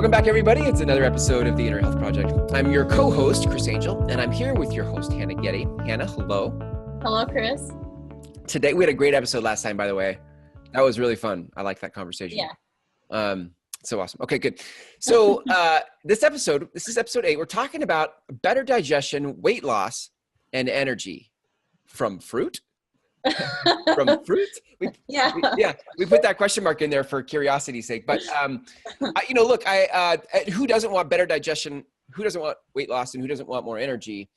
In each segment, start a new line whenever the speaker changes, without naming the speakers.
Welcome back, everybody. It's another episode of the Inner Health Project. I'm your co-host, Chris Angel, and I'm here with your host, Hannah Getty. Hannah, hello.
Hello, Chris.
Today, we had a great episode last time, by the way. That was really fun. I liked that conversation.
Yeah.
So awesome. Okay, good. So this is episode 8. We're talking about better digestion, weight loss, and energy from fruit. From fruit? We put that question mark in there for curiosity's sake. But, who doesn't want better digestion? Who doesn't want weight loss? And who doesn't want more energy?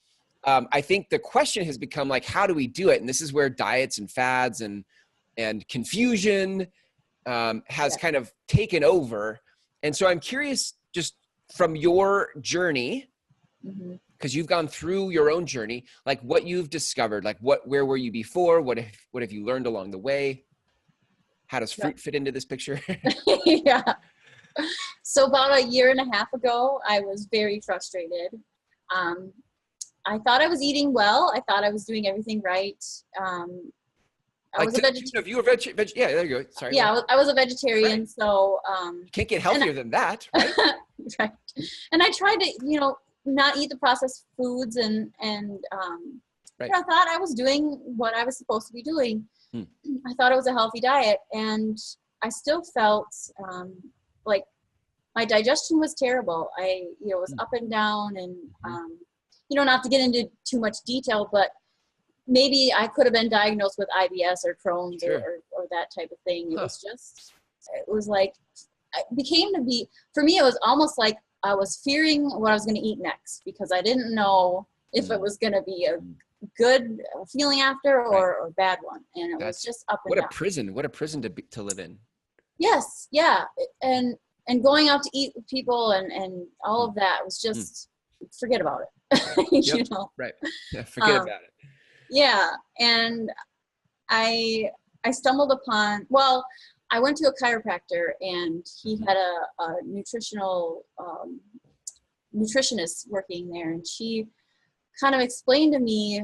I think the question has become like, how do we do it? And this is where diets and fads and confusion has kind of taken over. And so I'm curious, just from your journey, because you've gone through your own journey, like what you've discovered, like where were you before? What have you learned along the way? How does fruit fit into this picture?
Yeah. So about a year and a half ago, I was very frustrated. I thought I was eating well. I thought I was doing everything right. I was a vegetarian.
You were yeah, there you go. Sorry.
Yeah, I was a vegetarian. Right. So
you can't get healthier than that, right?
Right. And I tried to, not eat the processed foods and
right.
I thought I was doing what I was supposed to be doing. I thought it was a healthy diet, and I still felt like my digestion was terrible. I was up and down, and not to get into too much detail, but maybe I could have been diagnosed with IBS or Crohn's or that type of thing. It was like, for me, it was almost like I was fearing what I was going to eat next, because I didn't know if it was going to be a good feeling after or a bad one. And it was just up and down.
What a prison to live in.
Yes. Yeah. And going out to eat with people and all of that was just, forget about it.
Right. Yeah. Forget about it.
Yeah. And I stumbled upon, I went to a chiropractor, and he had a nutritionist working there, and she kind of explained to me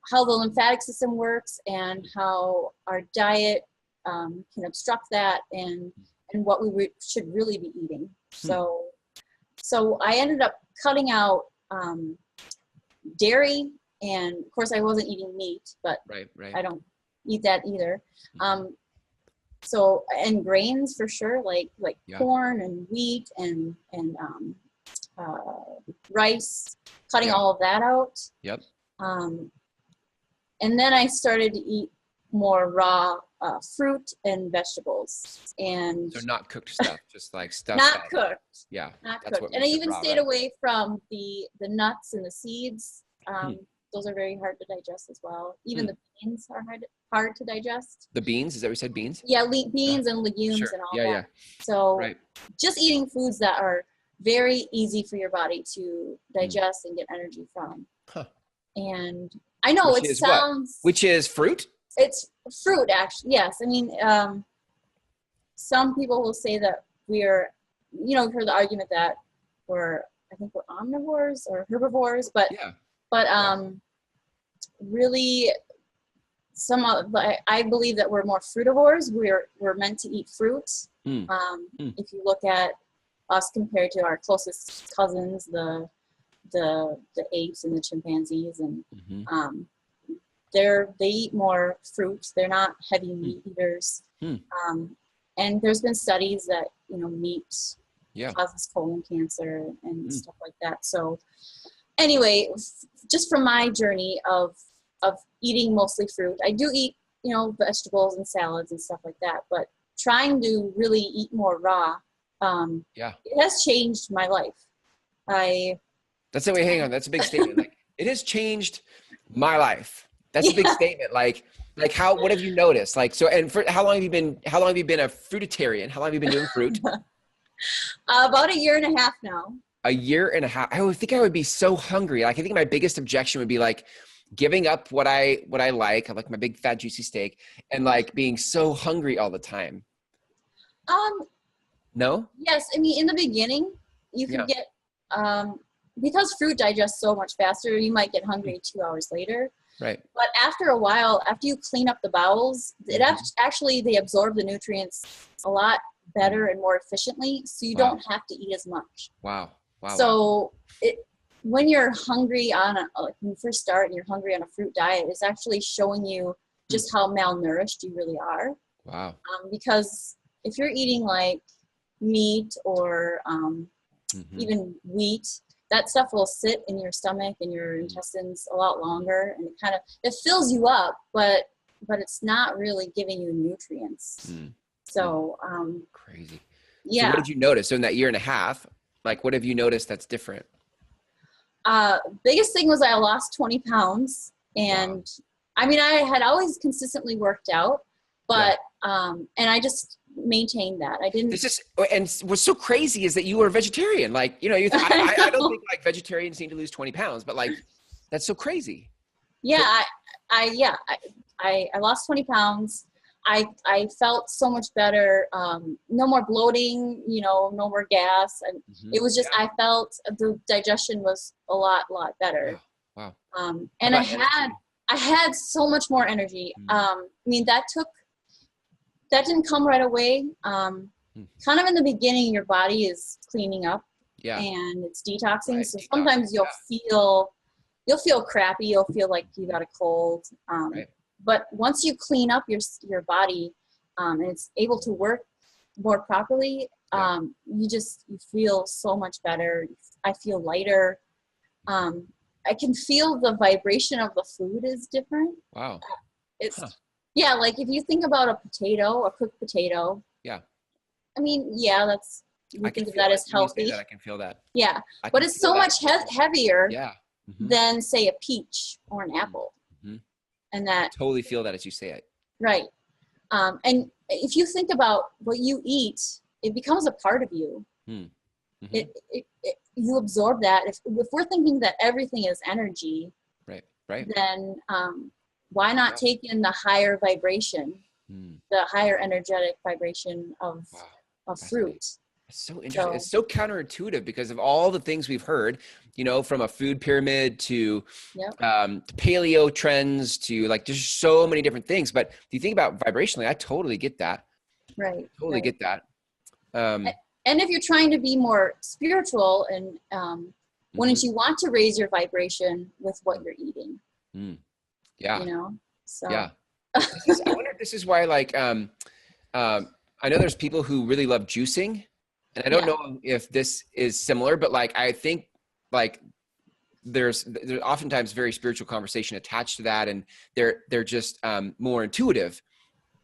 how the lymphatic system works and how our diet can obstruct that, and what we should really be eating. So I ended up cutting out dairy, and of course I wasn't eating meat, but
right.
I don't eat that either. And grains for sure, like corn and wheat and rice, cutting all of that out.
Yep.
And then I started to eat more raw fruit and vegetables, and
so not cooked stuff, just like stuff
not cooked.
Yeah,
not cooked. And I even stayed away from the nuts and the seeds. Those are very hard to digest as well. Even the beans are hard to digest.
The beans? Is that what you said, beans?
Yeah, beans and legumes and all that.
Yeah.
So just eating foods that are very easy for your body to digest and get energy from.
Huh.
And I know
Which is fruit?
It's fruit, actually. Yes. I mean, some people will say that we're, we've heard the argument that we're omnivores or herbivores, but really, I believe that we're more frutivores. We're meant to eat fruit. If you look at us compared to our closest cousins, the apes and the chimpanzees, and they eat more fruit. They're not heavy meat eaters. And there's been studies that meat causes colon cancer and stuff like that. So anyway, just from my journey of eating mostly fruit, I do eat, vegetables and salads and stuff like that, but trying to really eat more raw, it has changed my life.
That's hang on. That's a big statement. Like, it has changed my life. That's a big statement. Like what have you noticed? Like, so, and for how long have you been a fruitarian? How long have you been doing fruit?
About a year and a half now.
A year and a half. I would think I would be so hungry. Like, I think my biggest objection would be like giving up what I like. I like my big fat juicy steak, and like being so hungry all the time. No?
Yes. I mean, in the beginning, you can get, because fruit digests so much faster, you might get hungry 2 hours later.
Right.
But after a while, after you clean up the bowels, it actually, they absorb the nutrients a lot better and more efficiently, so you don't have to eat as much.
Wow.
So when you're hungry like when you first start and you're hungry on a fruit diet, it's actually showing you just how malnourished you really are.
Wow.
Because if you're eating like meat or even wheat, that stuff will sit in your stomach and your intestines a lot longer, and it fills you up, but it's not really giving you nutrients. So
crazy.
Yeah.
So what did you notice? So in that year and a half, like what have you noticed that's different?
Biggest thing was I lost 20 pounds, and I mean, I had always consistently worked out, but and I just maintained that. I didn't.
And what's so crazy is that you were a vegetarian. Like, you know, I don't think like vegetarians need to lose 20 pounds, but like, that's so crazy.
Yeah, I lost 20 pounds. I felt so much better. No more bloating, you know, no more gas. And it was just, I felt the digestion was a lot better.
Wow.
And I had so much more energy. I mean, that didn't come right away. Kind of in the beginning, your body is cleaning up and it's detoxing. So sometimes you'll feel crappy. You'll feel like you got a cold. But once you clean up your body and it's able to work more properly, you feel so much better. I feel lighter. I can feel the vibration of the food is different.
Wow.
Yeah, like if you think about a cooked potato.
Yeah.
I mean, you think of that as healthy.
I can feel that.
Yeah, but it's so much heavier than, say, a peach or an apple. And that
totally feel that as you say it. Right.
And if you think about what you eat, it becomes a part of you. You absorb that. If we're thinking that everything is energy, right, then why not take in the higher vibration, the higher energetic vibration of fruit?
It's so interesting. It's so counterintuitive because of all the things we've heard, you know, from a food pyramid to paleo trends to like, there's so many different things. But if you think about vibrationally, I totally get that.
Right.
Totally get that.
And if you're trying to be more spiritual and wouldn't you want to raise your vibration with what you're eating?
Yeah.
You know, so.
Yeah. I wonder if this is why, like, I know there's people who really love juicing. And I don't know if this is similar, but like, I think like there's oftentimes very spiritual conversation attached to that. And they're just more intuitive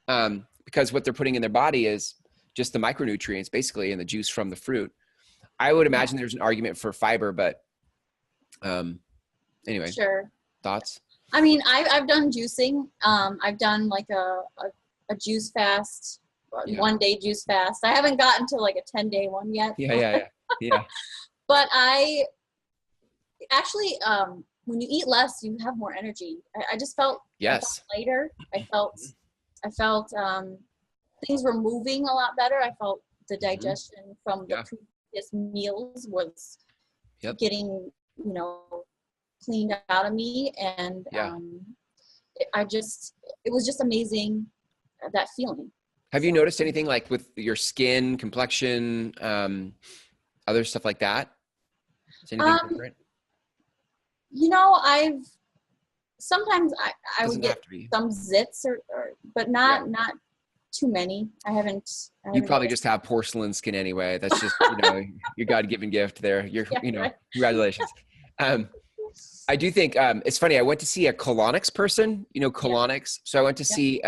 because what they're putting in their body is just the micronutrients basically in the juice from the fruit. I would imagine there's an argument for fiber, but anyway, thoughts?
I mean, I've done juicing. I've done like a juice fast. 1 day juice fast. I haven't gotten to like a 10-day one yet.
Yeah.
But I actually, when you eat less, you have more energy. I just felt, I felt lighter. I felt things were moving a lot better. I felt the digestion from the previous meals was getting, you know, cleaned out of me. And it was just amazing, that feeling.
Have you noticed anything like with your skin, complexion, other stuff like that? Is anything different?
You know, sometimes I would get some zits but not too many. I haven't
you probably just have porcelain skin anyway. That's just, you know, your God-given gift there. Congratulations. I do think it's funny. I went to see a colonics person, you know, colonics. So I went to see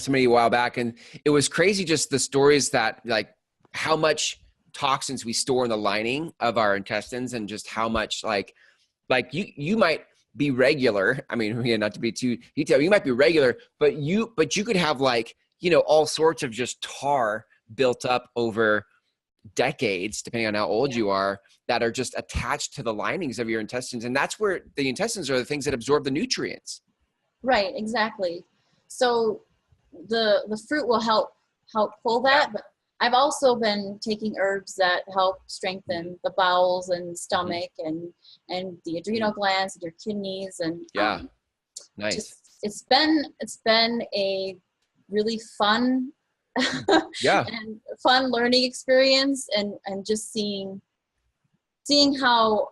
somebody a while back, and it was crazy. Just the stories that like how much toxins we store in the lining of our intestines, and just how much like you might be regular. I mean, not to be too detailed, you might be regular, but you could have like, you know, all sorts of just tar built up over decades, depending on how old you are, that are just attached to the linings of your intestines. And that's where the intestines are the things that absorb the nutrients.
Right. Exactly. So the fruit will help pull that, but I've also been taking herbs that help strengthen the bowels and stomach and the adrenal glands and your kidneys and
nice.
It's been a really fun
Yeah.
and fun learning experience, and just seeing how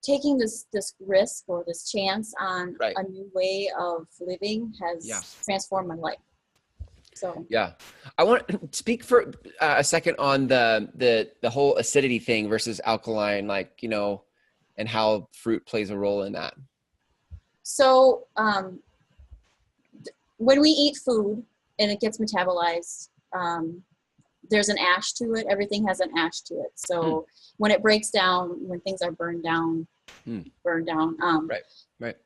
taking this risk or this chance on
Right.
a new way of living has
Yeah.
transformed my life. So
Yeah. I want to speak for a second on the whole acidity thing versus alkaline, like, you know, and how fruit plays a role in that.
So when we eat food and it gets metabolized, there's an ash to it. Everything has an ash to it. So when it breaks down, when things are burned down,
Right.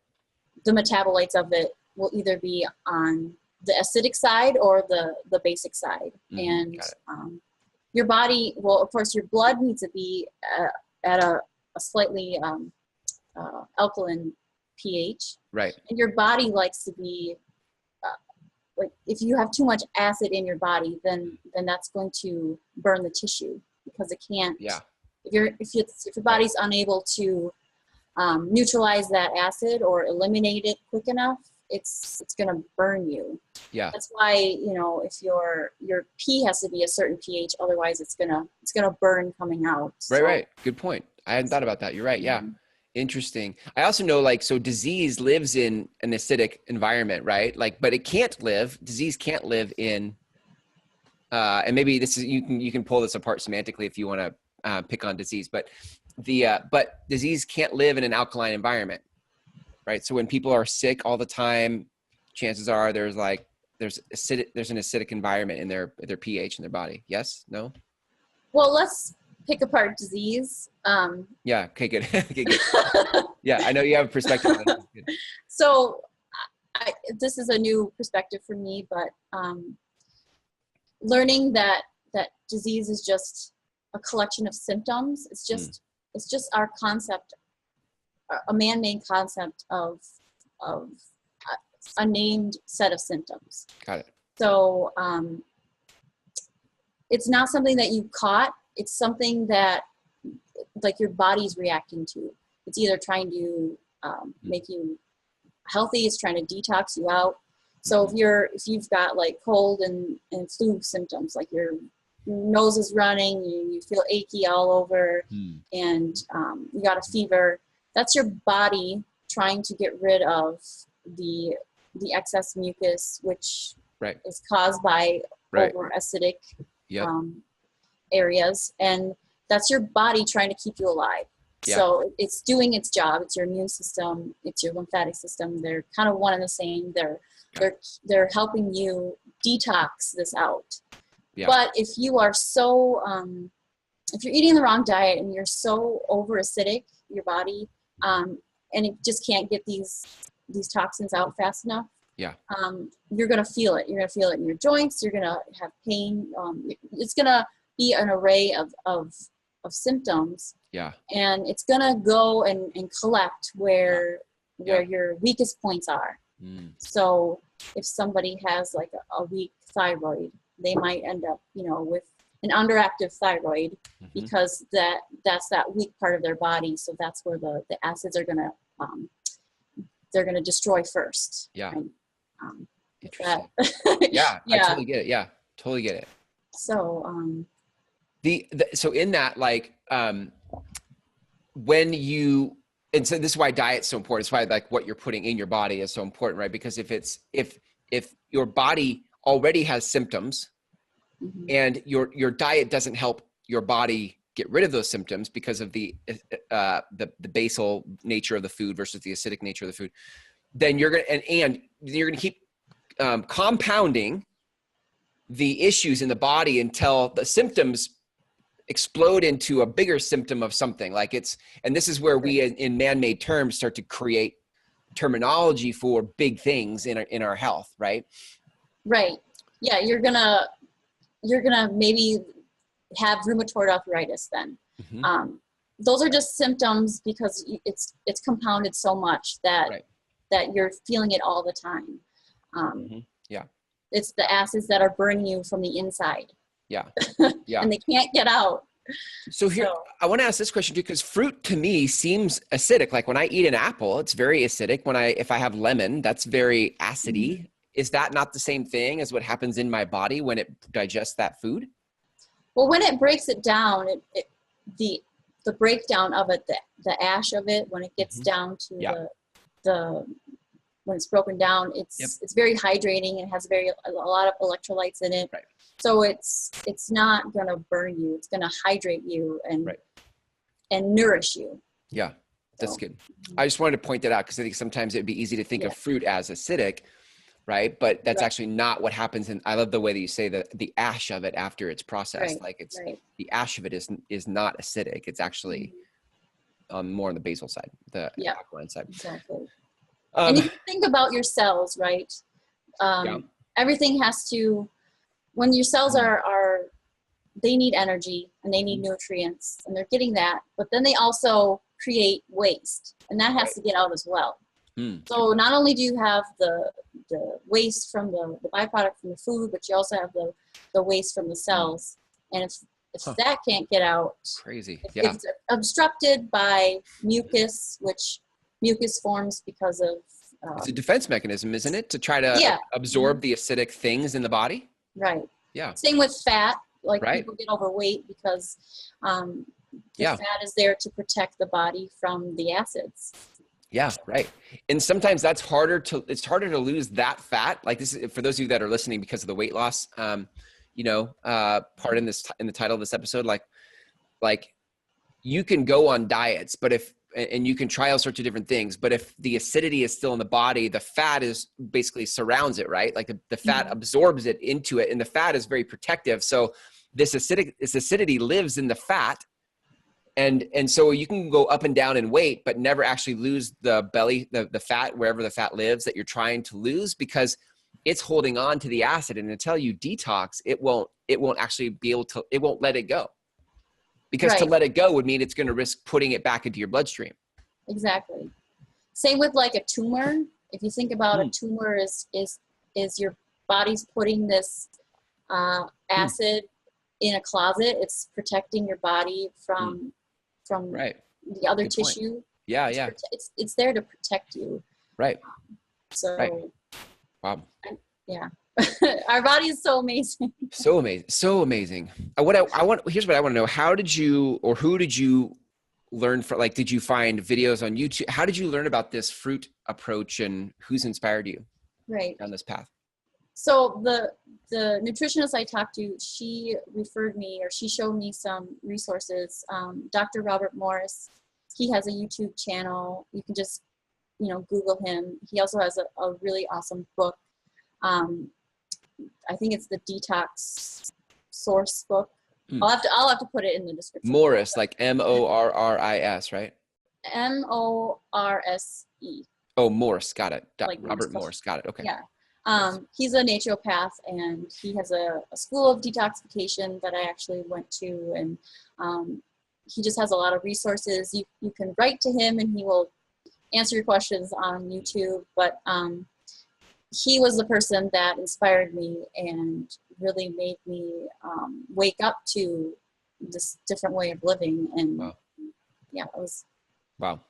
the metabolites of it will either be on the acidic side or the basic side. And your body, well, of course, your blood needs to be at a slightly alkaline pH.
Right.
And your body likes to be, like, if you have too much acid in your body, then that's going to burn the tissue, because it can't.
Yeah.
If your body's unable to neutralize that acid or eliminate it quick enough, it's going to burn you.
Yeah.
That's why, you know, if your pee has to be a certain pH, otherwise it's gonna burn coming out.
Right. Good point. I hadn't thought about that. You're right. Yeah. Interesting. I also know, like, so disease lives in an acidic environment, right? Like, but disease can't live in, and maybe this is, you can pull this apart semantically if you want to pick on disease, but but disease can't live in an alkaline environment, right? So when people are sick all the time, chances are there's an acidic environment in their pH in their body. Yes? No?
Well, let's pick apart disease.
Yeah. Okay, good. Okay, good. Yeah, I know you have a perspective on it.
So this is a new perspective for me, but learning that disease is just a collection of symptoms. It's just our concept, a man-made concept of a named set of symptoms.
Got it.
So it's not something that you caught. It's something that, like, your body's reacting to. It's either trying to make you healthy, it's trying to detox you out. So if you've got like cold and flu symptoms, like your nose is running, you feel achy all over, and you got a fever, that's your body trying to get rid of the excess mucus, which is caused by over acidic areas, and that's your body trying to keep you alive. Yeah. So it's doing its job. It's your immune system. It's your lymphatic system. They're kind of one and the same. They're helping you detox this out. Yeah. But if you are so, if you're eating the wrong diet and you're so over acidic, your body, and it just can't get these toxins out fast enough. Yeah. You're gonna feel it. You're gonna feel it in your joints. You're gonna have pain. It's gonna be an array of symptoms. Yeah. And it's gonna go and collect where your weakest points are. So if somebody has like a weak thyroid, they might end up, with an underactive thyroid, because that's that weak part of their body. So that's where the acids are gonna they're gonna destroy first. Yeah. And,
interesting. Yeah, I totally get it. Yeah, totally get it.
So
so in that, like, when you, and so this is why diet's so important. It's why, like, what you're putting in your body is so important, right? Because if your body already has symptoms, and your diet doesn't help your body get rid of those symptoms because of the basal nature of the food versus the acidic nature of the food, then you're gonna keep compounding the issues in the body until the symptoms explode into a bigger symptom of something. Like and this is where we in man-made terms start to create terminology for big things in our health, right? Right.
Yeah, you're gonna maybe have rheumatoid arthritis then. Those are just symptoms because it's compounded so much that you're feeling it all the time. Yeah. It's the acids that are burning you from the inside. Yeah. Yeah. And they can't get out.
So I want to ask this question too, because fruit to me seems acidic. Like when I eat an apple, it's very acidic. If I have lemon, that's very acidy. is that not the same thing as what happens in my body when it digests that food?
Well, when it breaks it down, the breakdown of it, the ash of it, when it gets down to the when it's broken down, it's very hydrating. It has a lot of electrolytes in it.
Right.
So it's not gonna burn you. It's gonna hydrate you and nourish you.
Yeah, that's good. I just wanted to point that out because I think sometimes it'd be easy to think of fruit as acidic, right? But that's actually not what happens. And I love the way that you say the ash of it after it's processed. Like it's the ash of it is not acidic. It's actually more on the basal side, the alkaline side.
Exactly. And you think about your cells, right? Everything has to, when your cells they need energy and they need nutrients and they're getting that, but then they also create waste and that has to get out as well. So not only do you have the waste from the byproduct from the food, but you also have the waste from the cells. And if that can't get out,
crazy.
If it's obstructed by mucus, which mucus forms because of
it's a defense mechanism, isn't it, to try to absorb the acidic things in the body?
Right.
Yeah.
Same with fat. Like people get overweight because the fat is there to protect the body from the acids.
Yeah, right. And sometimes it's harder to lose that fat. Like this is for those of you that are listening because of the weight loss, part in the title of this episode, like you can go on diets, but and you can try all sorts of different things, but if the acidity is still in the body, the fat is basically surrounds it, right? Like the fat absorbs it into it, and the fat is very protective. So this acidity lives in the fat. And so you can go up and down in weight, but never actually lose the belly, the fat, wherever the fat lives that you're trying to lose, because it's holding on to the acid. And until you detox, it won't actually be able to, it won't let it go. Because to let it go would mean it's going to risk putting it back into your bloodstream.
Exactly. Same with like a tumor. If you think about a tumor is your body's putting this acid in a closet. It's protecting your body from the other tissue.
Yeah.
It's there to protect you.
Right.
Wow. Our body is so amazing.
So amazing. Here's what I want to know. How did you, or who did you learn from? Like, did you find videos on YouTube? How did you learn about this fruit approach, and who's inspired you down this path?
So the nutritionist I talked to, she referred me, or she showed me some resources. Dr. Robert Morris, he has a YouTube channel. You can just, Google him. He also has a really awesome book. I think it's the Detox Source book. I'll have to put it in the description.
Morris, like Morris, right?
Morse.
Oh, Morse. Got it.
Like
Robert Morse. Got it. Okay.
Yeah. He's a naturopath, and he has a school of detoxification that I actually went to, and he just has a lot of resources. You can write to him and he will answer your questions on YouTube, but he was the person that inspired me and really made me wake up to this different way of living. And it was. Wow.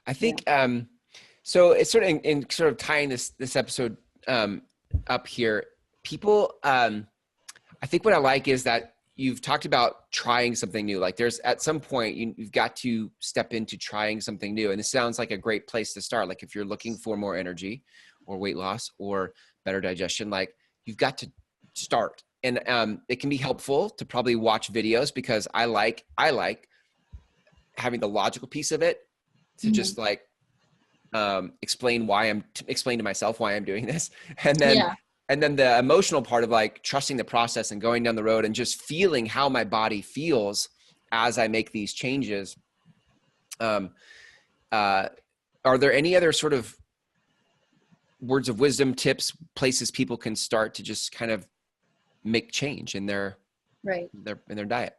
I think, so it's sort of in sort of tying this episode up here, people, I think what I like is that you've talked about trying something new. Like there's at some point you've got to step into trying something new. And this sounds like a great place to start. Like if you're looking for more energy or weight loss or better digestion, like you've got to start. And it can be helpful to probably watch videos, because I like having the logical piece of it to just like explain to myself why I'm doing this. And then the emotional part of like trusting the process and going down the road and just feeling how my body feels as I make these changes. Are there any other sort of words of wisdom, tips, places people can start to just kind of make change in their diet?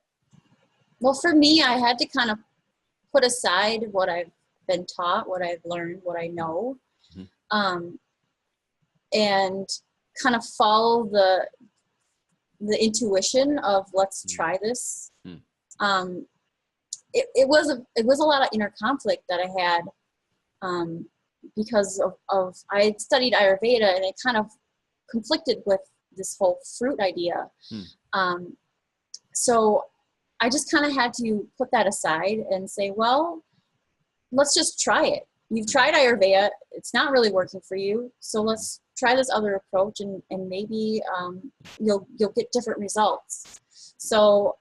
Well, for me, I had to kind of put aside what I've been taught, what I've learned, what I know, and kind of follow the intuition of let's try this. It was a lot of inner conflict that I had because of I had studied Ayurveda, and it kind of conflicted with this whole fruit idea. So I just kind of had to put that aside and say, well, let's just try it. You've tried Ayurveda. It's not really working for you. So let's try this other approach, and maybe you'll get different results. So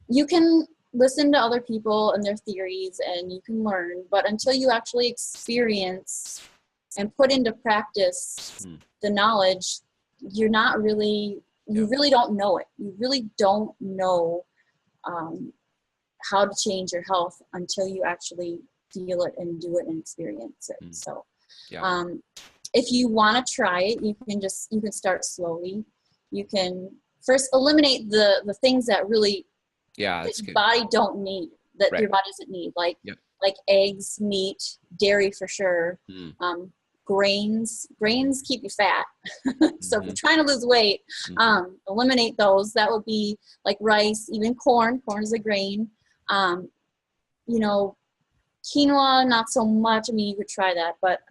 you can listen to other people and their theories, and you can learn, but until you actually experience and put into practice the knowledge, you really don't know it. You really don't know how to change your health until you actually feel it and do it and experience it. So if you want to try it, you can start slowly. You can first eliminate the things that really your body don't need, that your body doesn't need, like eggs, meat, dairy for sure. Grains keep you fat. So if you're trying to lose weight, eliminate those. That would be like rice, even corn. Corn is a grain. Quinoa, not so much. I mean, you could try that, but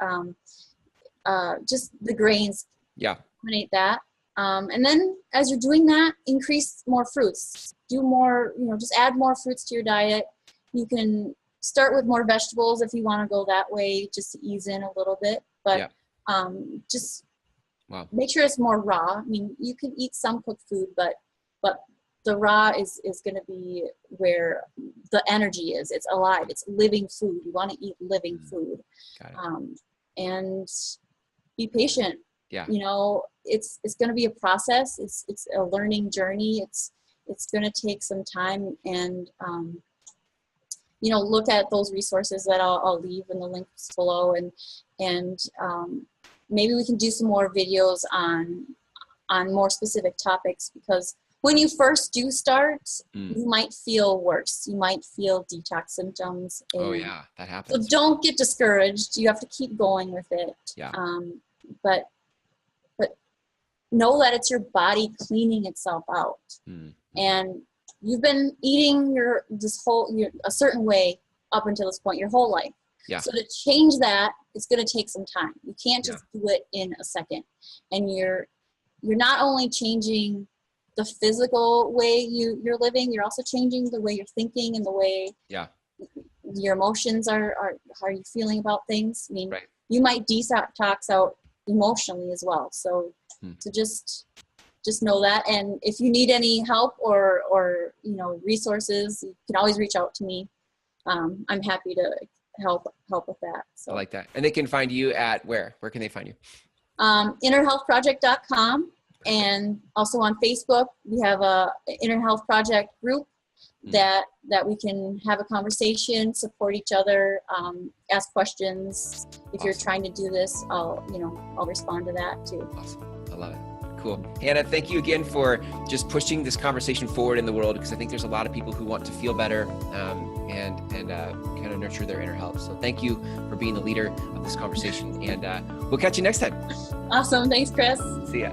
just the grains, eliminate that. And then as you're doing that, increase more fruits. Do more, just add more fruits to your diet. You can start with more vegetables if you want to go that way, just to ease in a little bit. But just make sure it's more raw. I mean, you can eat some cooked food, but the raw is going to be where the energy is. It's alive. It's living food. You want to eat living food. And be patient. It's going to be a process. It's a learning journey. It's going to take some time, and look at those resources that I'll leave in the links below, and maybe we can do some more videos on more specific topics, because when you first do start, you might feel worse. You might feel detox symptoms.
That happens.
So don't get discouraged. You have to keep going with it. But know that it's your body cleaning itself out. And you've been eating a certain way up until this point your whole life. So to change that, it's going to take some time. You can't just do it in a second. And you're not only changing the physical way you're living, you're also changing the way you're thinking and the way your emotions are how are you feeling about things. I mean, you might detox out emotionally as well. So just know that. And if you need any help or resources, you can always reach out to me. I'm happy to help with that. So.
I like that. And they can find you at where can they find you?
Innerhealthproject.com. And also on Facebook, we have a Inner Health Project group that we can have a conversation, support each other, ask questions. If you're trying to do this, I'll respond to that too.
Awesome. I love it. Cool. Hannah, thank you again for just pushing this conversation forward in the world, because I think there's a lot of people who want to feel better and kind of nurture their inner health. So thank you for being the leader of this conversation, and we'll catch you next time.
Awesome. Thanks, Chris.
See ya.